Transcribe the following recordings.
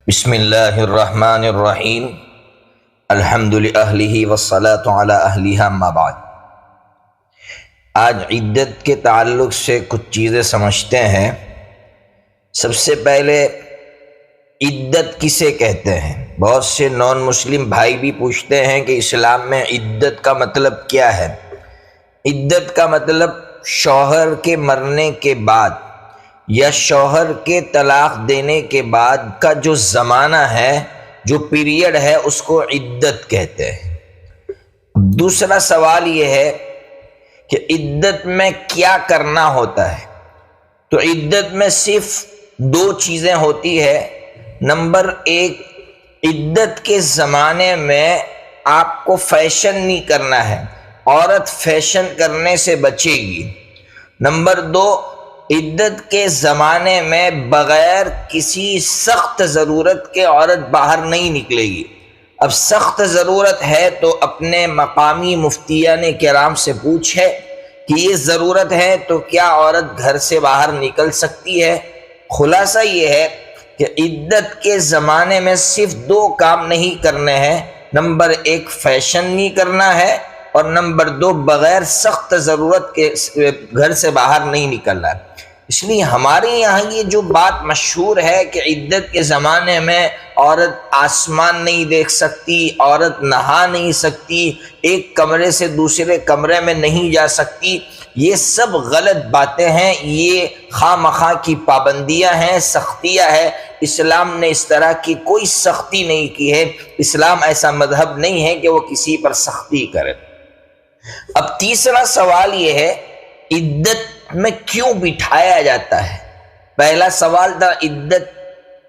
بسم اللہ الرحمن الرحیم الحمد للہ والصلاة علی اہلہا اما بعد۔ آج عدت کے تعلق سے کچھ چیزیں سمجھتے ہیں۔ سب سے پہلے عدت کسے کہتے ہیں؟ بہت سے نان مسلم بھائی بھی پوچھتے ہیں کہ اسلام میں عدت کا مطلب کیا ہے؟ عدت کا مطلب شوہر کے مرنے کے بعد یا شوہر کے طلاق دینے کے بعد کا جو زمانہ ہے، جو پیریڈ ہے، اس کو عدت کہتے ہیں۔ دوسرا سوال یہ ہے کہ عدت میں کیا کرنا ہوتا ہے؟ تو عدت میں صرف دو چیزیں ہوتی ہے۔ نمبر ایک، عدت کے زمانے میں آپ کو فیشن نہیں کرنا ہے، عورت فیشن کرنے سے بچے گی۔ نمبر دو، عدت کے زمانے میں بغیر کسی سخت ضرورت کے عورت باہر نہیں نکلے گی۔ اب سخت ضرورت ہے تو اپنے مقامی مفتیان کرام سے پوچھے کہ یہ ضرورت ہے تو کیا عورت گھر سے باہر نکل سکتی ہے؟ خلاصہ یہ ہے کہ عدت کے زمانے میں صرف دو کام نہیں کرنے ہیں۔ نمبر ایک، فیشن نہیں کرنا ہے، اور نمبر دو، بغیر سخت ضرورت کے گھر سے باہر نہیں نکلنا ہے۔ اس لیے ہمارے یہاں یہ جو بات مشہور ہے کہ عدت کے زمانے میں عورت آسمان نہیں دیکھ سکتی، عورت نہا نہیں سکتی، ایک کمرے سے دوسرے کمرے میں نہیں جا سکتی، یہ سب غلط باتیں ہیں، یہ خواہ مخواہ کی پابندیاں ہیں، سختیاں ہیں۔ اسلام نے اس طرح کی کوئی سختی نہیں کی ہے۔ اسلام ایسا مذہب نہیں ہے کہ وہ کسی پر سختی کرے۔ اب تیسرا سوال یہ ہے، عدت میں کیوں بٹھایا جاتا ہے؟ پہلا سوال تھا عدت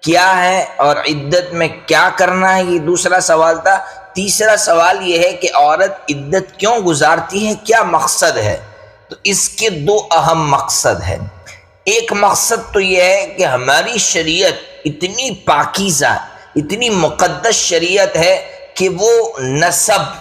کیا ہے اور عدت میں کیا کرنا ہے، یہ دوسرا سوال تھا۔ تیسرا سوال یہ ہے کہ عورت عدت کیوں گزارتی ہے، کیا مقصد ہے؟ تو اس کے دو اہم مقصد ہیں۔ ایک مقصد تو یہ ہے کہ ہماری شریعت اتنی پاکیزہ، اتنی مقدس شریعت ہے کہ وہ نسب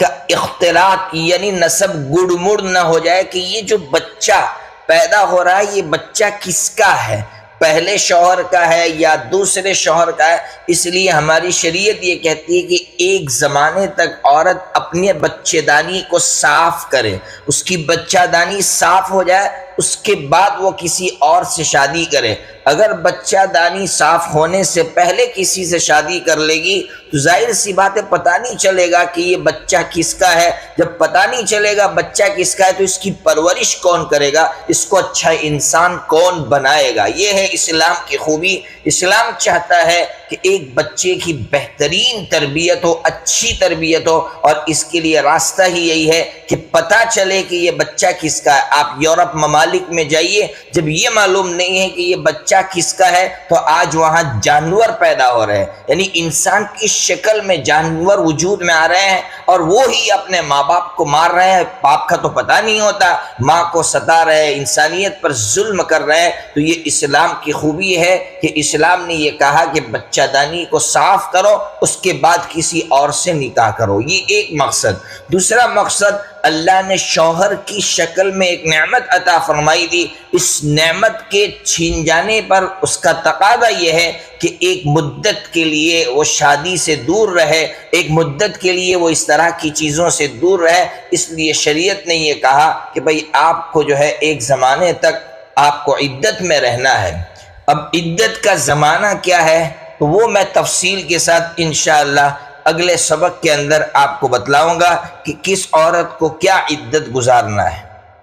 کا اختلاط یعنی نسب گڑ مڑ نہ ہو جائے کہ یہ جو بچہ پیدا ہو رہا ہے یہ بچہ کس کا ہے، پہلے شوہر کا ہے یا دوسرے شوہر کا ہے۔ اس لیے ہماری شریعت یہ کہتی ہے کہ ایک زمانے تک عورت اپنے بچے دانی کو صاف کرے، اس کی بچہ دانی صاف ہو جائے، اس کے بعد وہ کسی اور سے شادی کرے۔ اگر بچہ دانی صاف ہونے سے پہلے کسی سے شادی کر لے گی تو ظاہر سی بات ہے پتہ نہیں چلے گا کہ یہ بچہ کس کا ہے۔ جب پتہ نہیں چلے گا بچہ کس کا ہے تو اس کی پرورش کون کرے گا، اس کو اچھا انسان کون بنائے گا؟ یہ ہے اسلام کی خوبی۔ اسلام چاہتا ہے کہ ایک بچے کی بہترین تربیت ہو، اچھی تربیت ہو، اور اس کے لیے راستہ ہی یہی ہے کہ پتہ چلے کہ یہ بچہ کس کا ہے۔ آپ یورپ ممالک میں جائیے، جب یہ معلوم نہیں ہے کہ یہ بچہ کس کا ہے تو آج وہاں جانور پیدا ہو رہے ہیں، یعنی انسان کی شکل میں جانور وجود میں آ رہے ہیں، اور وہی اپنے ماں باپ کو مار رہے ہیں۔ باپ کا تو پتہ نہیں ہوتا، ماں کو ستا رہے ہیں، انسانیت پر ظلم کر رہے ہیں۔ تو یہ اسلام کی خوبی ہے کہ اسلام نے یہ کہا کہ بچہ دانی کو صاف کرو، اس کے بعد کسی اور سے نکاح کرو۔ یہ ایک مقصد۔ دوسرا مقصد، اللہ نے شوہر کی شکل میں ایک نعمت عطا فرمائی دی، اس نعمت کے چھین جانے پر اس کا تقاضا یہ ہے کہ ایک مدت کے لیے وہ شادی سے دور رہے، ایک مدت کے لیے وہ اس طرح کی چیزوں سے دور رہے۔ اس لیے شریعت نے یہ کہا کہ بھئی آپ کو جو ہے ایک زمانے تک آپ کو عدت میں رہنا ہے۔ اب عدت کا زمانہ کیا ہے تو وہ میں تفصیل کے ساتھ انشاءاللہ اگلے سبق کے اندر آپ کو بتلاؤں گا کہ کس عورت کو کیا عدت گزارنا ہے۔